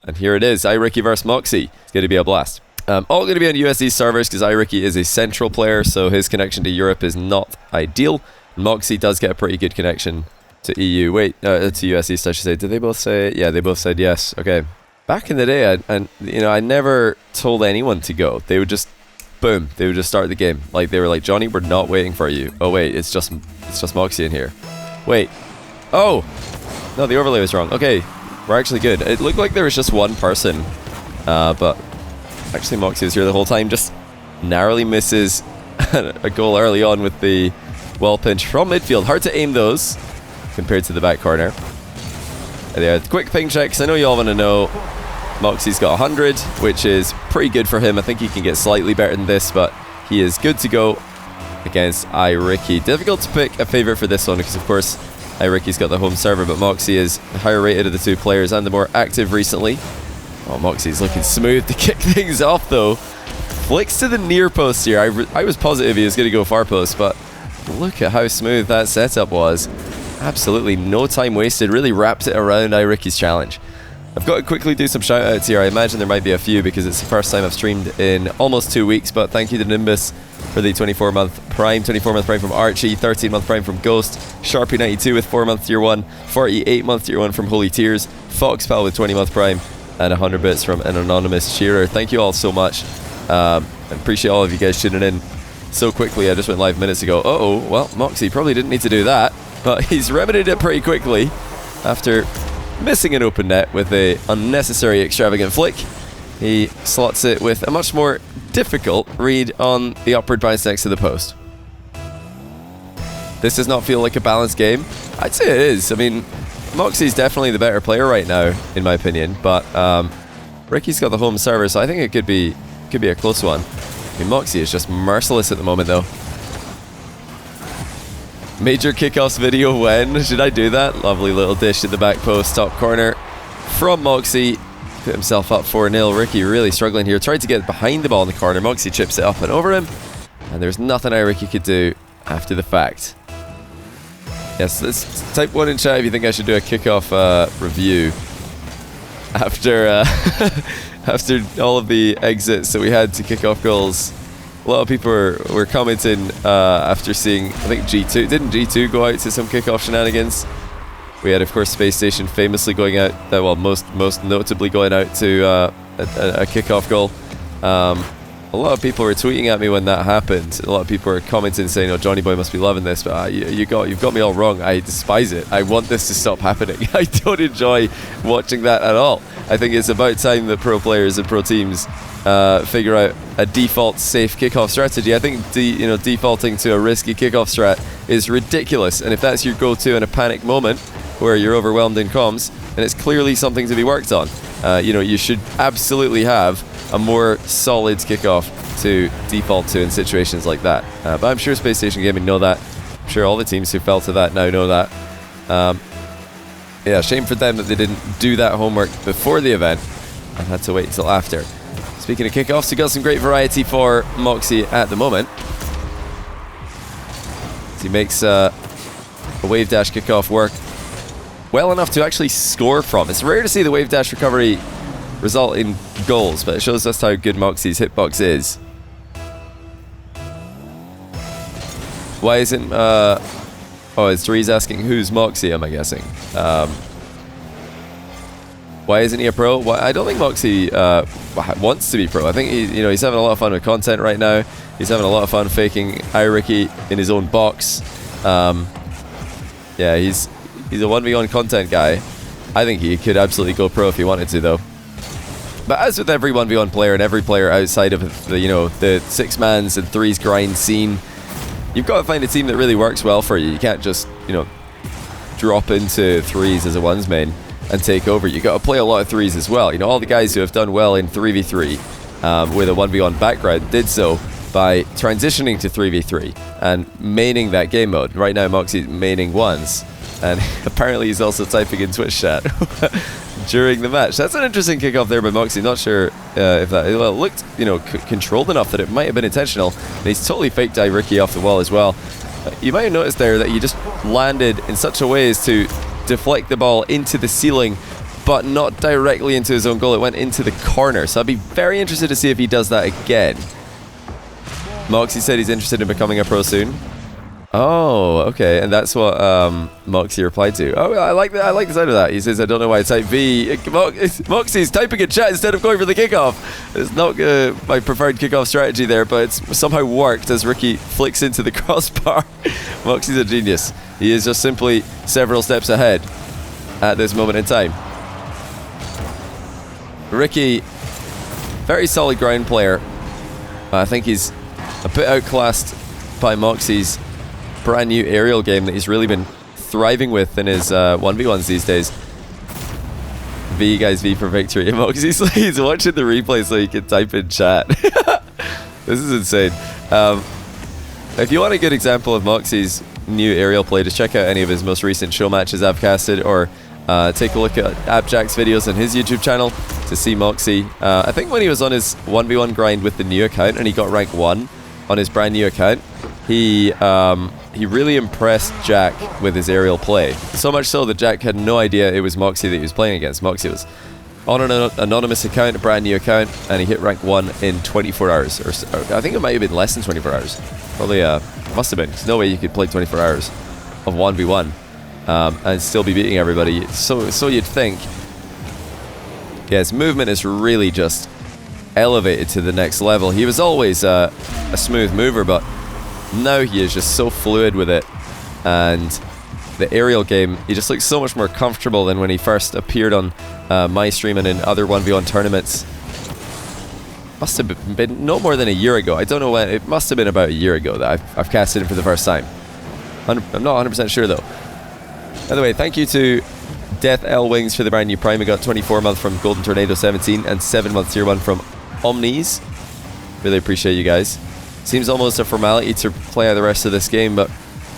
And here it is, iRicky versus Mawkzy. It's going to be a blast. All going to be on USD servers because iRicky is a central player, so his connection to Europe is not ideal. Mawkzy does get a pretty good connection to EU. Wait, to US East, I should say. Did they both say it? Yeah, they both said yes. Okay. Back in the day, I never told anyone to go. They would just, boom, they would just start the game. Like, they were like, Johnny, we're not waiting for you. Oh, wait, it's just Mawkzy in here. Wait. Oh! No, the overlay was wrong. Okay, we're actually good. It looked like there was just one person, but actually Mawkzy was here the whole time. Just narrowly misses a goal early on with the wall pinch from midfield. Hard to aim those compared to the back corner. There, quick ping checks. I know you all want to know. Mawkzy's got 100, which is pretty good for him. I think he can get slightly better than this, but he is good to go against iRicky. Difficult to pick a favourite for this one because, of course, iRicky's got the home server, but Mawkzy is the higher rated of the two players and the more active recently. Oh, Mawkzy's looking smooth to kick things off, though. Flicks to the near post here. I was positive he was going to go far post, but look at how smooth that setup was. Absolutely no time wasted. Really wrapped it around iRicky's challenge. I've got to quickly do some shout-outs here. I imagine there might be a few because it's the first time I've streamed in almost 2 weeks, but thank you to Nimbus for the 24-month Prime. 24-month Prime from Archie, 13-month Prime from Ghost, Sharpie92 with 4-month Tier 1, 48-month Tier 1 from Holy Tears, Foxpal with 20-month Prime, and 100 bits from an anonymous cheerer. Thank you all so much. I appreciate all of you guys tuning in so quickly. I just went live minutes ago. Uh-oh, well, Mawkzy probably didn't need to do that, but he's remedied it pretty quickly after missing an open net with a unnecessary extravagant flick. He slots it with a much more difficult read on the upward bounce next to the post. This does not feel like a balanced game. I'd say it is. I mean, Mawkzy's definitely the better player right now, in my opinion, but Ricky's got the home server, so I think it could be a close one. I mean, Mawkzy is just merciless at the moment, though. Major kickoffs video when? Should I do that? Lovely little dish in the back post, top corner from Mawkzy. Put himself up 4-0. Ricky really struggling here. Tried to get behind the ball in the corner. Mawkzy chips it up and over him. And there's nothing iRicky could do after the fact. Yes, let's type 1 in chat if you think I should do a kickoff review. After, after all of the exits that we had to kick off goals. A lot of people were commenting after seeing, I think G2, didn't G2 go out to some kickoff shenanigans? We had, of course, Space Station famously going out, well, most notably going out to a kickoff goal. A lot of people were tweeting at me when that happened. A lot of people were commenting saying, oh, Johnny Boy must be loving this, but you've got me all wrong. I despise it. I want this to stop happening. I don't enjoy watching that at all. I think it's about time that pro players and pro teams figure out a default safe kickoff strategy. I think defaulting to a risky kickoff strat is ridiculous, and if that's your go-to in a panic moment where you're overwhelmed in comms, then it's clearly something to be worked on. You should absolutely have a more solid kickoff to default to in situations like that. But I'm sure Space Station Gaming know that. I'm sure all the teams who fell to that now know that. Yeah, shame for them that they didn't do that homework before the event and had to wait until after. Speaking of kickoffs, we got some great variety for Mawkzy at the moment. He makes a wave dash kickoff work well enough to actually score from. It's rare to see the wave dash recovery result in goals, but it shows us how good Mawkzy's hitbox is. Why isn't it's Dree's asking who's Mawkzy, am I guessing? Why isn't he a pro? Well, I don't think Mawkzy wants to be pro. I think he's having a lot of fun with content right now. He's having a lot of fun faking iRicky in his own box. Yeah, he's a 1v1 content guy. I think he could absolutely go pro if he wanted to, though. But as with every 1v1 player and every player outside of the 6-mans and 3s grind scene, you've got to find a team that really works well for you. You can't just, drop into 3s as a 1s main and take over. You got to play a lot of 3s as well. All the guys who have done well in 3v3 with a 1v1 background did so by transitioning to 3v3 and maining that game mode. Right now, Mawkzy's maining 1s, and apparently he's also typing in Twitch chat during the match. That's an interesting kickoff there by Mawkzy. Not sure if that looked, controlled enough that it might have been intentional. And he's totally faked iRicky off the wall as well. You might have noticed there that he just landed in such a way as to deflect the ball into the ceiling but not directly into his own goal. It went into the corner. So I'd be very interested to see if he does that again. Mawkzy said he's interested in becoming a pro soon. Oh, okay, and that's what Mawkzy replied to. Oh, I like that. I like the sound of that. He says, "I don't know why I type V." Mawkzy's typing in chat instead of going for the kickoff. It's not my preferred kickoff strategy there, but it's somehow worked as Ricky flicks into the crossbar. Mawkzy's a genius. He is just simply several steps ahead at this moment in time. Ricky, very solid ground player. I think he's a bit outclassed by Mawkzy's brand new aerial game that he's really been thriving with in his 1v1s these days. V guys, V for victory. He's watching the replay so he can type in chat. This is insane. If you want a good example of Mawkzy's new aerial play, just check out any of his most recent show matches I've casted, or take a look at Abjack's videos on his YouTube channel to see Mawkzy. I think when he was on his 1v1 grind with the new account and he got rank 1 on his brand new account, he really impressed Jack with his aerial play. So much so that Jack had no idea it was Mawkzy that he was playing against. Mawkzy was on an anonymous account, a brand new account, and he hit rank 1 in 24 hours. Or I think it might have been less than 24 hours. Probably must have been. There's no way you could play 24 hours of 1v1 and still be beating everybody. So you'd think. Yeah, his movement is really just elevated to the next level. He was always a smooth mover, but now he is just so fluid with it, and the aerial game, he just looks so much more comfortable than when he first appeared on my stream and in other 1v1 tournaments. Must have been no more than a year ago. I don't know when. It must have been about a year ago that I've casted him for the first time. I'm not 100% sure though. By the way, thank you to Death L Wings for the brand new Prime. We got 24-month from Golden Tornado 17 and 7-month tier 1 from Omnis. Really appreciate you guys. Seems almost a formality to play out the rest of this game, but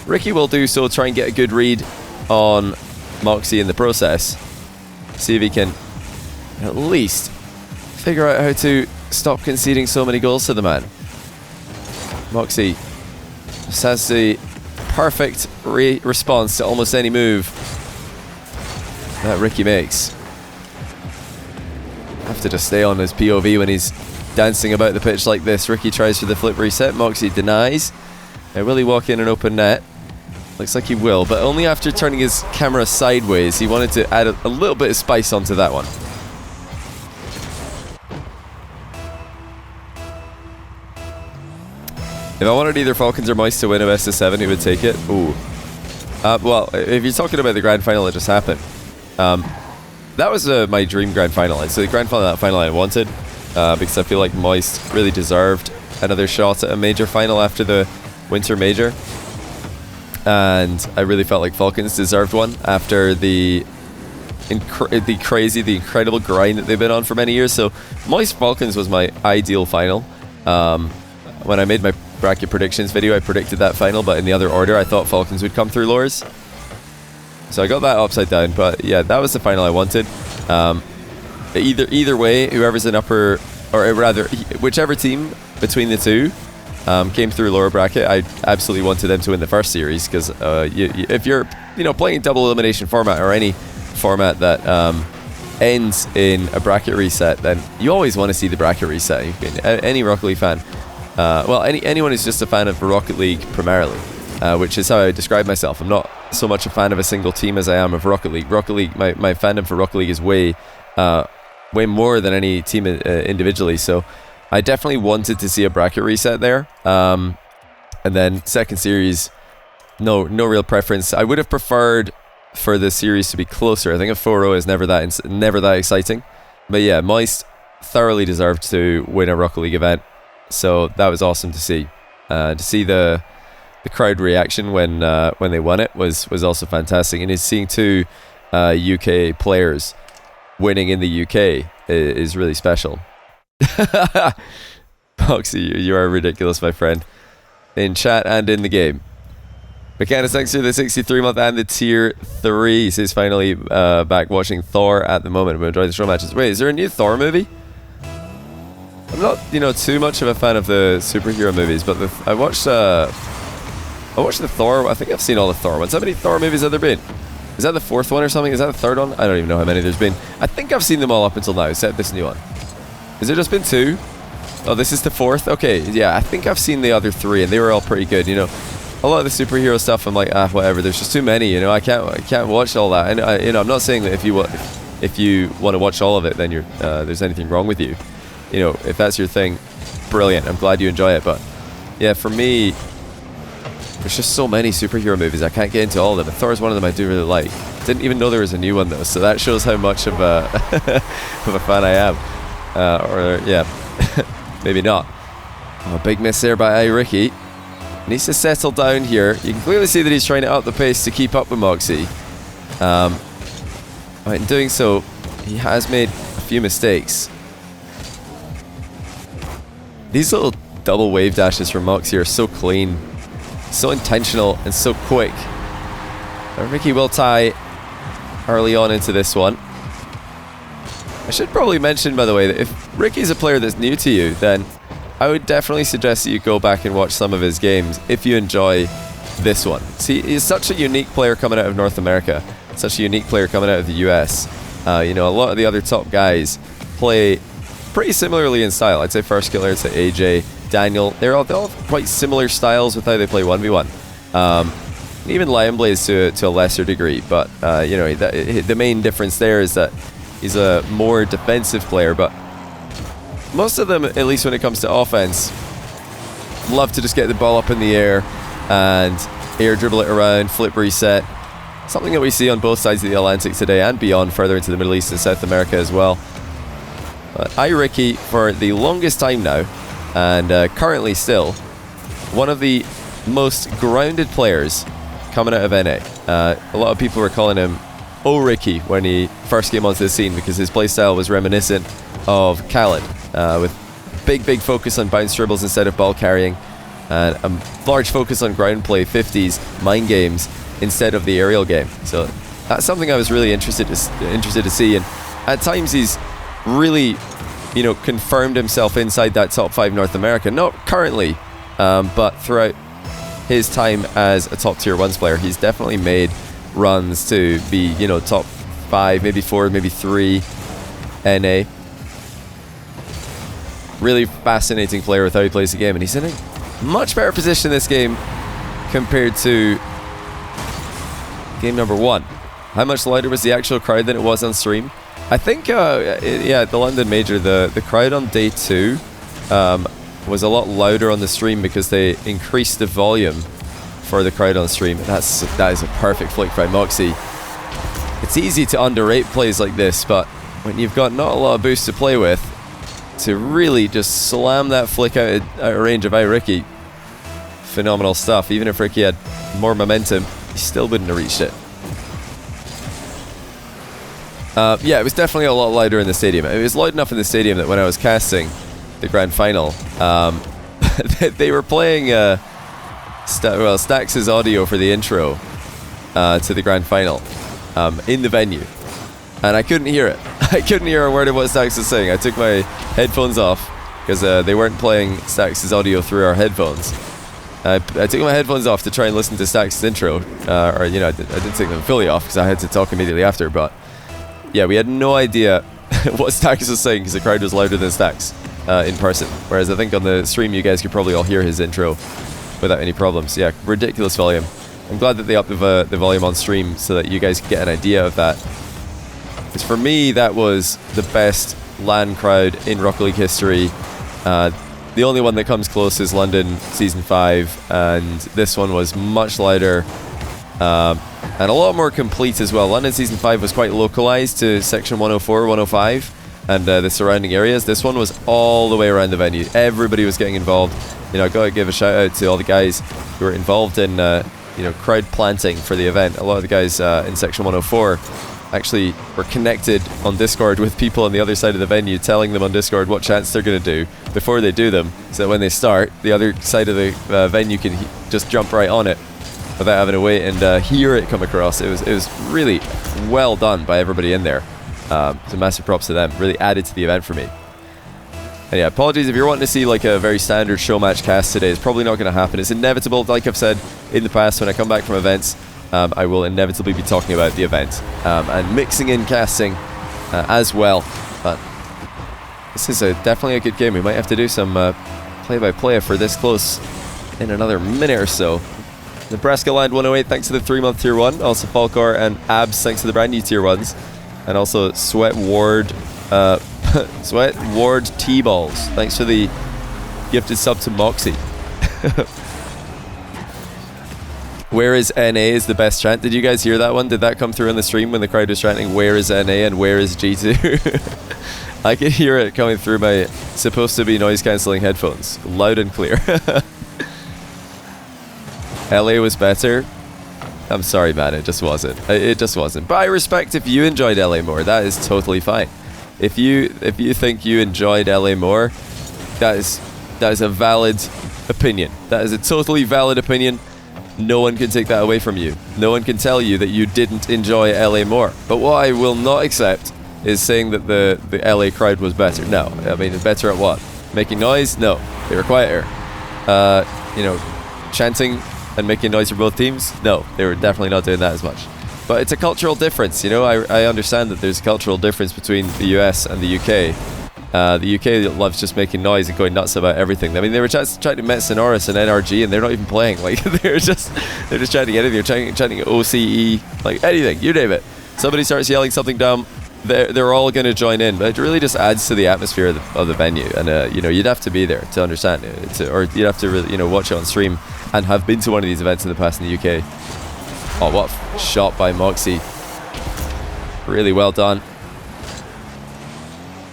Ricky will do so, try and get a good read on Mawkzy in the process. See if he can at least figure out how to stop conceding so many goals to the man. Mawkzy just has the perfect response to almost any move that Ricky makes. Have to just stay on his POV when he's dancing about the pitch like this. Ricky tries for the flip reset. Mawkzy denies. Now, will he walk in an open net? Looks like he will, but only after turning his camera sideways. He wanted to add a little bit of spice onto that one. If I wanted either Falcons or Moist to win a best of 7, he would take it. Ooh. Well, if you're talking about the grand final that just happened, that was my dream grand final. And so the grand final, that final I wanted, because I feel like Moist really deserved another shot at a major final after the Winter Major. And I really felt like Falcons deserved one after the incredible grind that they've been on for many years. So Moist Falcons was my ideal final. When I made my bracket predictions video, I predicted that final, but in the other order, I thought Falcons would come through Lures. So I got that upside down, but yeah, that was the final I wanted. Either way, whoever's in upper, or rather, whichever team between the two came through lower bracket, I absolutely wanted them to win the first series, because if you're playing double elimination format or any format that ends in a bracket reset, then you always want to see the bracket reset. Any Rocket League fan, well, anyone who's just a fan of Rocket League primarily, which is how I describe myself. I'm not so much a fan of a single team as I am of Rocket League. Rocket League, my fandom for Rocket League is way more than any team individually. So I definitely wanted to see a bracket reset there. And then second series, no real preference. I would have preferred for the series to be closer. I think a 4-0 is never that exciting. But yeah, Moist thoroughly deserved to win a Rocket League event. So that was awesome to see. To see the crowd reaction when they won it was also fantastic. And seeing two UK players winning in the UK is really special. Mawkzy, you are ridiculous, my friend. In chat and in the game. Mechanics, thanks for the 63-month and the tier 3. He says finally back watching Thor at the moment. I'm enjoying the show matches. Wait, is there a new Thor movie? I'm not, too much of a fan of the superhero movies, but I watched the Thor. I think I've seen all the Thor ones. How many Thor movies have there been? Is that the 4th one or something? Is that the 3rd one? I don't even know how many there's been. I think I've seen them all up until now, except this new one. Has there just been 2? Oh, this is the 4th? Okay, yeah, I think I've seen the other 3, and they were all pretty good, you know. A lot of the superhero stuff, I'm like, whatever. There's just too many, you know. I can't watch all that. And you know, I'm not saying that if you want to watch all of it, then there's anything wrong with you. You know, if that's your thing, brilliant. I'm glad you enjoy it. But yeah, for me, there's just so many superhero movies. I can't get into all of them. Thor's one of them I do really like. Didn't even know there was a new one though, so that shows how much of a of a fan I am. Or yeah, maybe not. Oh, big miss there by iRicky. Needs to settle down here. You can clearly see that he's trying to up the pace to keep up with Mawkzy. In doing so, he has made a few mistakes. These little double wave dashes from Mawkzy are so clean, so intentional, and so quick. Ricky will tie early on into this one. I should probably mention, by the way, that if Ricky's a player that's new to you, then I would definitely suggest that you go back and watch some of his games if you enjoy this one. See, he's such a unique player coming out of North America, such a unique player coming out of the US. You know, a lot of the other top guys play pretty similarly in style. I'd say First Killer, I'd say AJ, Daniel. They're all quite similar styles with how they play 1v1. Even Lion Blaze to a lesser degree, but you know, the main difference there is that he's a more defensive player, but most of them, at least when it comes to offense, love to just get the ball up in the air and air dribble it around, flip reset. Something that we see on both sides of the Atlantic today and beyond, further into the Middle East and South America as well. But iRicky, for the longest time now, and currently still, one of the most grounded players coming out of NA. A lot of people were calling him Ricky when he first came onto the scene because his playstyle was reminiscent of Khaled, with big focus on bounce dribbles instead of ball carrying, and a large focus on ground play, 50s, mind games instead of the aerial game. So that's something I was really interested to see, and at times he's really, you know, confirmed himself inside that top 5 North America. Not currently, but throughout his time as a top tier 1s player, he's definitely made runs to be, you know, top 5, maybe 4, maybe 3 NA. Really fascinating player with how he plays the game, and he's in a much better position this game compared to game number 1. How much louder was the actual crowd than it was on stream? I think, yeah, the London Major, the crowd on day 2 was a lot louder on the stream because they increased the volume for the crowd on stream. That is a perfect flick by Mawkzy. It's easy to underrate plays like this, but when you've got not a lot of boost to play with, to really just slam that flick out of range of iRicky, phenomenal stuff. Even if Ricky had more momentum, he still wouldn't have reached it. Yeah, it was definitely a lot louder in the stadium. It was loud enough in the stadium that when I was casting the grand final, they were playing Stax' audio for the intro to the grand final in the venue, and I couldn't hear it. I couldn't hear a word of what Stax was saying. I took my headphones off because they weren't playing Stax' audio through our headphones. I took my headphones off to try and listen to Stax' intro, or you know, I didn't take them fully off because I had to talk immediately after. But yeah, we had no idea what Stax was saying because the crowd was louder than Stax in person. Whereas I think on the stream you guys could probably all hear his intro without any problems. Yeah, ridiculous volume. I'm glad that they upped the volume on stream so that you guys could get an idea of that. Because for me, that was the best LAN crowd in Rocket League history. The only one that comes close is London Season 5, and this one was much louder and a lot more complete as well. London Season 5 was quite localized to Section 104, 105, and the surrounding areas. This one was all the way around the venue. Everybody was getting involved. You know, I gotta give a shout out to all the guys who were involved in you know, crowd planting for the event. A lot of the guys in Section 104 actually were connected on Discord with people on the other side of the venue, telling them on Discord what chants they're going to do before they do them, so that when they start, the other side of the venue can just jump right on it without having to wait and hear it come across. It was really well done by everybody in there. So massive props to them. Really added to the event for me. And yeah, apologies if you're wanting to see like a very standard Showmatch cast today. It's probably not going to happen. It's inevitable, like I've said in the past, when I come back from events, I will inevitably be talking about the event and mixing in casting as well. But this is definitely a good game. We might have to do some play-by-play for this close in another minute or so. Nebraska Land 108, thanks to the 3-month tier 1. Also Falcor and Abs, thanks to the brand new tier 1s. And also Sweat Ward Sweat Ward T-Balls, thanks for the gifted sub to Mawkzy. Where is NA is the best chant. Did you guys hear that one? Did that come through on the stream when the crowd was chanting where is NA and where is G2? I could hear it coming through my supposed to be noise cancelling headphones. Loud and clear. LA was better. I'm sorry, man, it just wasn't. It just wasn't. But I respect if you enjoyed LA more. That is totally fine. If you think you enjoyed LA more, that is a valid opinion. That is a totally valid opinion. No one can take that away from you. No one can tell you that you didn't enjoy LA more. But what I will not accept is saying that the LA crowd was better. No, I mean, better at what? Making noise? No, they were quieter. You know, chanting and making noise for both teams? No, they were definitely not doing that as much. But it's a cultural difference, you know. I understand that there's a cultural difference between the US and the UK. The UK loves just making noise and going nuts about everything. I mean, they were trying to met Sonoris and NRG, and they're not even playing. Like they're just chanting anything. They're chanting OCE, like anything, you name it. Somebody starts yelling something dumb, they're all going to join in. But it really just adds to the atmosphere of the venue. And you know, you'd have to be there to understand it, or you'd have to really, you know, watch it on stream and have been to one of these events in the past in the UK. Oh, what a shot by Mawkzy. Really well done.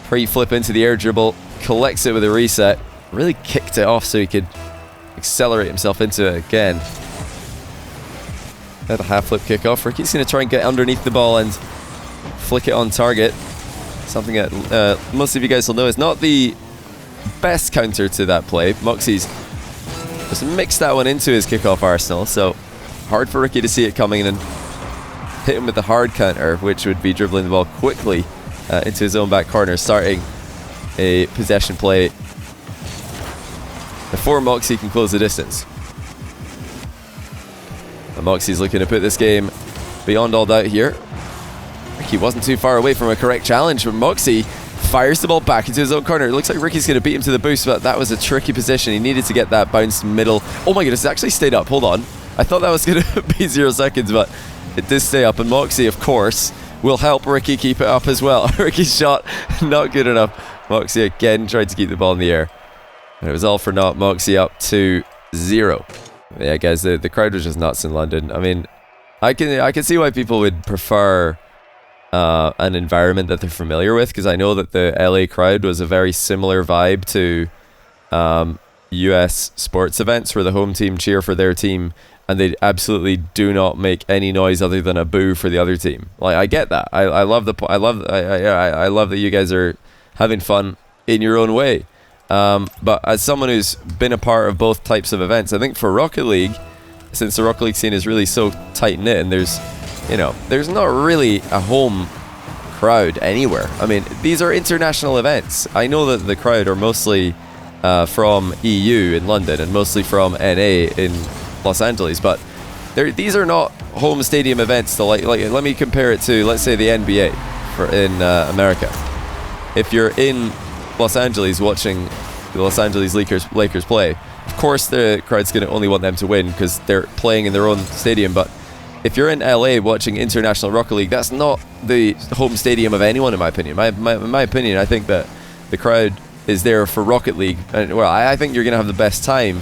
Pre-flip into the air dribble, collects it with a reset. Really kicked it off so he could accelerate himself into it again. Had a half flip kickoff. Ricky's going to try and get underneath the ball and flick it on target. Something that most of you guys will know is not the best counter to that play. Mawkzy's just mixed that one into his kickoff arsenal, so hard for Ricky to see it coming in and hit him with the hard counter, which would be dribbling the ball quickly into his own back corner, starting a possession play before Mawkzy can close the distance. And Mawkzy's looking to put this game beyond all doubt here. Ricky wasn't too far away from a correct challenge, but Mawkzy fires the ball back into his own corner. It looks like Ricky's going to beat him to the boost, but that was a tricky position. He needed to get that bounced middle. Oh my goodness, it actually stayed up. Hold on. I thought that was going to be 0 seconds, but it did stay up. And Mawkzy, of course, will help Ricky keep it up as well. Ricky's shot, not good enough. Mawkzy again tried to keep the ball in the air. And it was all for naught. Mawkzy up to 0. Yeah, guys, the crowd was just nuts in London. I mean, I can see why people would prefer an environment that they're familiar with, because I know that the LA crowd was a very similar vibe to US sports events where the home team cheer for their team and they absolutely do not make any noise other than a boo for the other team. Like, I get that. I love that you guys are having fun in your own way. But as someone who's been a part of both types of events, I think for Rocket League, since the Rocket League scene is really so tight-knit and there's not really a home crowd anywhere. I mean, these are international events. I know that the crowd are mostly from EU in London and mostly from NA in Los Angeles, but these are not home stadium events. So like let me compare it to, let's say, the NBA in America. If you're in Los Angeles watching the Los Angeles Lakers play, of course the crowd's going to only want them to win because they're playing in their own stadium. But if you're in LA watching International Rocket League, that's not the home stadium of anyone, in my opinion. In my opinion, I think that the crowd is there for Rocket League, and well, I think you're going to have the best time,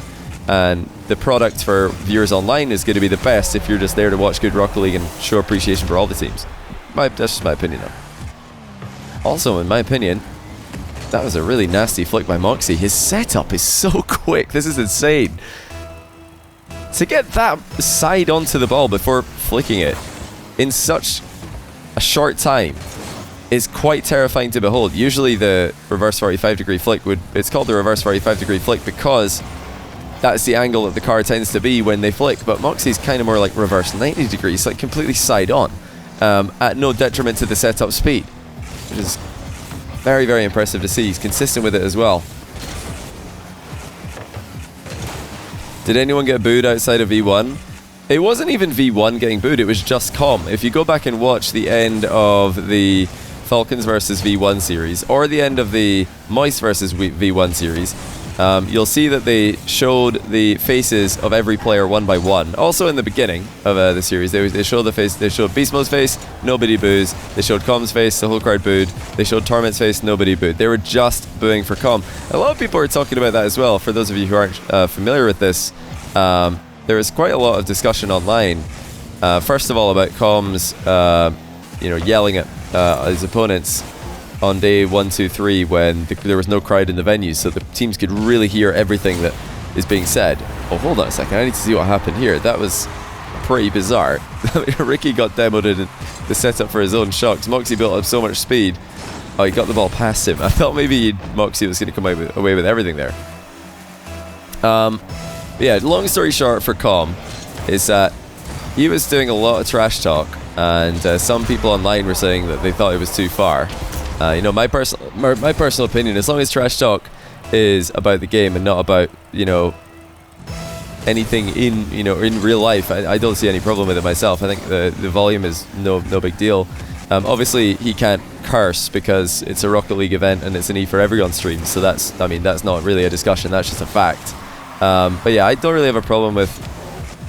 and the product for viewers online is going to be the best if you're just there to watch good Rocket League and show appreciation for all the teams. That's just my opinion, though. Also, in my opinion, that was a really nasty flick by Mawkzy. His setup is so quick. This is insane. To get that side onto the ball before flicking it in such a short time is quite terrifying to behold. Usually the reverse 45-degree flick it's called the reverse 45-degree flick because that's the angle that the car tends to be when they flick, but Mawkzy's kind of more like reverse 90 degrees, like completely side on, at no detriment to the setup speed, which is very, very impressive to see. He's consistent with it as well. Did anyone get booed outside of E1? It wasn't even V1 getting booed, it was just Com. If you go back and watch the end of the Falcons versus V1 series, or the end of the Mice versus V1 series, you'll see that they showed the faces of every player one by one. Also in the beginning of the series, they showed the face. They showed Beast Mode's face, nobody boos. They showed Com's face, the whole crowd booed. They showed Torment's face, nobody booed. They were just booing for Com. A lot of people are talking about that as well. For those of you who aren't familiar with this, there is quite a lot of discussion online. First of all, about Com's, yelling at his opponents on day 1, 2, 3 when there was no crowd in the venue, so the teams could really hear everything that is being said. Oh, hold on a second, I need to see what happened here. That was pretty bizarre. Ricky got demoed in the setup for his own shocks. Mawkzy built up so much speed. Oh, he got the ball past him. I thought maybe Mawkzy was going to come away with everything there. Yeah, long story short for Com is that he was doing a lot of trash talk, and some people online were saying that they thought it was too far. My personal opinion, as long as trash talk is about the game and not about, anything in real life, I don't see any problem with it myself. I think the volume is no big deal. Obviously, he can't curse because it's a Rocket League event and it's an E for everyone stream, so that's not really a discussion, that's just a fact. But yeah, I don't really have a problem with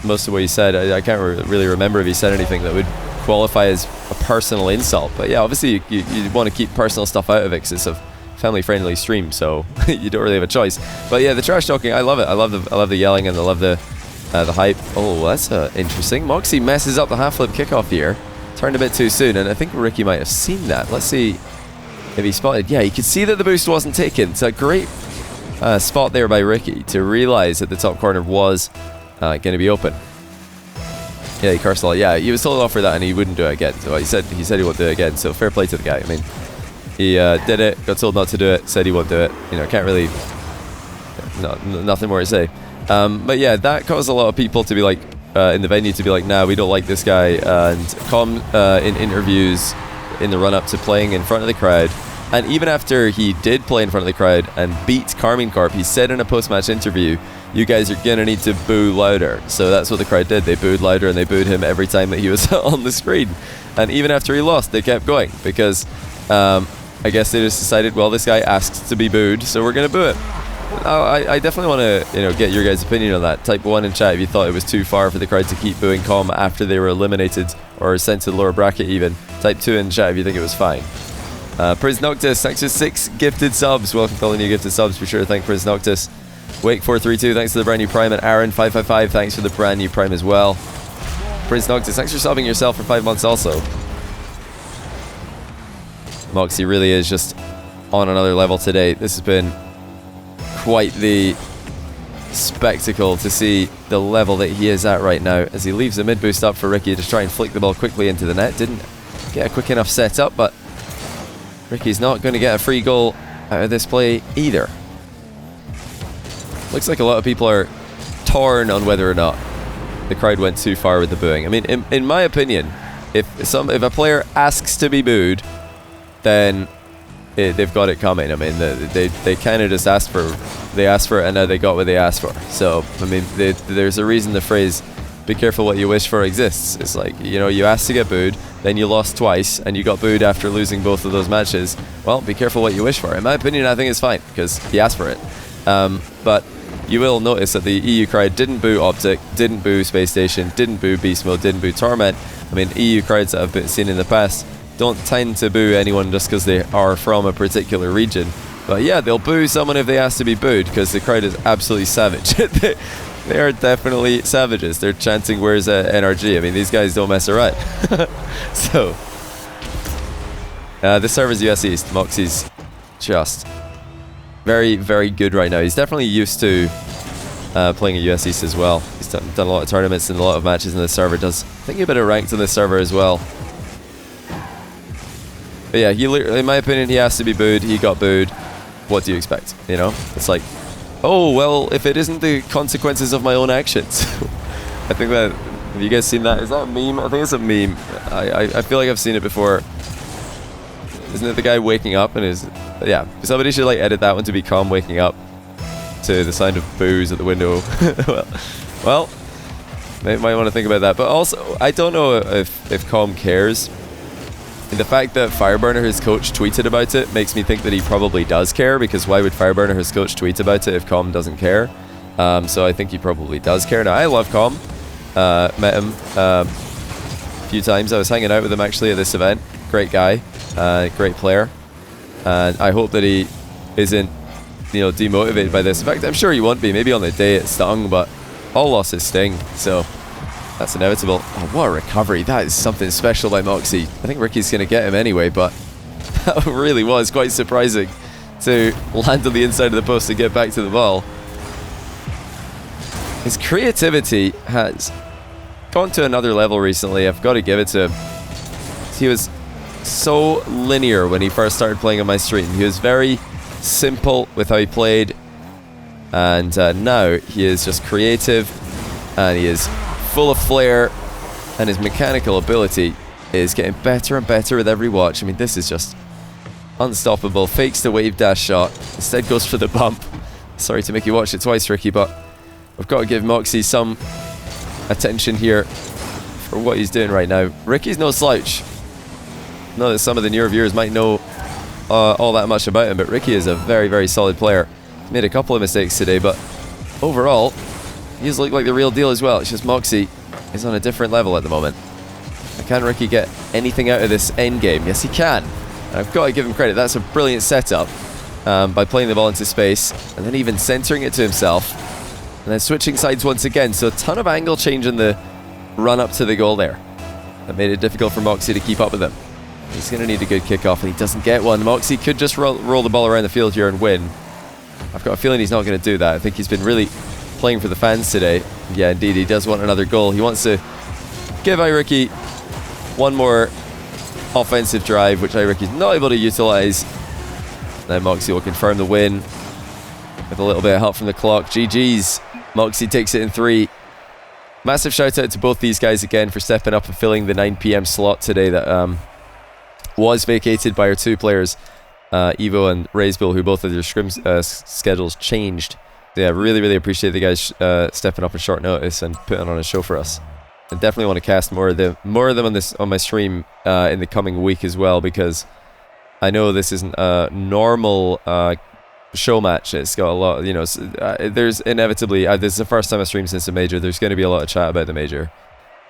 most of what he said. I can't really remember if he said anything that would qualify as a personal insult, but yeah, obviously you want to keep personal stuff out of it because it's a family-friendly stream, so you don't really have a choice. But yeah, the trash talking, I love it. I love the yelling, and I love the hype. Oh, that's interesting. Mawkzy messes up the half flip kickoff here, turned a bit too soon, and I think Ricky might have seen that. Let's see if he spotted. Yeah, he could see that the boost wasn't taken. It's a great spot there by Ricky to realize that the top corner was going to be open. Yeah, he cursed a lot. Yeah, he was told off for that and he wouldn't do it again. So he said he won't do it again. So fair play to the guy. I mean, he did it, got told not to do it, said he won't do it. Can't really, nothing more to say. But yeah, that caused a lot of people to be like, in the venue to be like, nah, we don't like this guy. And Com in interviews in the run up to playing in front of the crowd, and even after he did play in front of the crowd and beat Carmine Corp, he said in a post-match interview, you guys are gonna need to boo louder. So that's what the crowd did. They booed louder, and they booed him every time that he was on the screen. And even after he lost, they kept going because I guess they just decided, well, this guy asked to be booed, so we're gonna boo it. I definitely want to get your guys' opinion on that. Type 1 in chat if you thought it was too far for the crowd to keep booing Com after they were eliminated or sent to the lower bracket even. Type 2 in chat if you think it was fine. Prince Noctis, thanks for 6 gifted subs. Welcome to all the new gifted subs. Be sure to thank Prince Noctis. Wake432, thanks for the brand new Prime. And Aaron555, thanks for the brand new Prime as well. Prince Noctis, thanks for subbing yourself for 5 months also. Mawkzy really is just on another level today. This has been quite the spectacle to see the level that he is at right now as he leaves the mid boost up for Ricky to try and flick the ball quickly into the net. Didn't get a quick enough setup, but Ricky's not going to get a free goal out of this play either. Looks like a lot of people are torn on whether or not the crowd went too far with the booing. I mean, in my opinion, if a player asks to be booed, then they've got it coming. I mean, they kind of just asked for it, and now they got what they asked for. So, I mean, there's a reason the phrase "be careful what you wish for" exists. It's like, you asked to get booed, then you lost twice, and you got booed after losing both of those matches. Well, be careful what you wish for. In my opinion, I think it's fine because he asked for it. But you will notice that the EU crowd didn't boo Optic, didn't boo Space Station, didn't boo Beast Mode, didn't boo Torment. I mean, EU crowds that I've been seen in the past don't tend to boo anyone just because they are from a particular region. But yeah, they'll boo someone if they ask to be booed because the crowd is absolutely savage. They are definitely savages. They're chanting, "Where's NRG?" I mean, these guys don't mess around. So, this server's US East. Mawkzy's just very, very good right now. He's definitely used to playing at US East as well. He's done a lot of tournaments and a lot of matches in this server. Does, I think, a bit of ranked on this server as well. But yeah, in my opinion, he has to be booed. He got booed. What do you expect? It's like, oh, well, if it isn't the consequences of my own actions. I think that, have you guys seen that? Is that a meme? I think it's a meme. I feel like I've seen it before. Isn't it the guy waking up and is, yeah, somebody should edit that one to be calm waking up to the sound of boos at the window. well, Might want to think about that. But also, I don't know if Com cares. And the fact that Fireburner, his coach, tweeted about it makes me think that he probably does care, because why would Fireburner, his coach, tweet about it if Com doesn't care? So I think he probably does care. Now, I love Com. Met him a few times. I was hanging out with him actually at this event. Great guy. Great player. And I hope that he isn't, demotivated by this. In fact, I'm sure he won't be. Maybe on the day it stung, but all losses sting. So that's inevitable. Oh, what a recovery. That is something special by Mawkzy. I think Ricky's going to get him anyway, but that really was quite surprising to land on the inside of the post and get back to the ball. His creativity has gone to another level recently. I've got to give it to him. He was so linear when he first started playing on my stream. He was very simple with how he played, and now he is just creative, and he is full of flair, and his mechanical ability is getting better and better with every watch. I mean, this is just unstoppable. Fakes the wave dash shot, instead goes for the bump. Sorry to make you watch it twice, Ricky, but I've got to give Mawkzy some attention here for what he's doing right now. Ricky's no slouch. I know that some of the newer viewers might know all that much about him, but Ricky is a very, very solid player. He's made a couple of mistakes today, but overall, he's looked like the real deal as well. It's just Mawkzy is on a different level at the moment. Can Ricky get anything out of this end game? Yes, he can. And I've got to give him credit. That's a brilliant setup by playing the ball into space and then even centering it to himself and then switching sides once again. So a ton of angle change in the run up to the goal there. That made it difficult for Mawkzy to keep up with him. He's going to need a good kickoff, and he doesn't get one. Mawkzy could just roll the ball around the field here and win. I've got a feeling he's not going to do that. I think he's been really playing for the fans today. Yeah, indeed, he does want another goal. He wants to give iRicky one more offensive drive, which iRicky's not able to utilize. Then Mawkzy will confirm the win with a little bit of help from the clock. GG's. Mawkzy takes it in 3. Massive shout out to both these guys again for stepping up and filling the 9 PM slot today that was vacated by our 2 players, Evo and Razebill, who both of their scrim schedules changed. Yeah, really, really appreciate the guys stepping up at short notice and putting on a show for us. And definitely want to cast more of them on my stream in the coming week as well, because I know this isn't a normal show match. It's got a lot, there's inevitably, this is the first time I stream since the major. There's going to be a lot of chat about the major,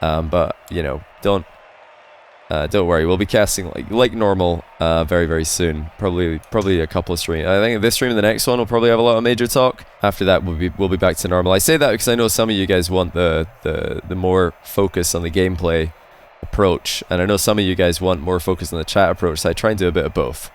but don't worry, we'll be casting like normal very, very soon. Probably a couple of streams. I think this stream and the next one will probably have a lot of major talk. After that, we'll be back to normal. I say that because I know some of you guys want the more focus on the gameplay approach, and I know some of you guys want more focus on the chat approach, so I try and do a bit of both.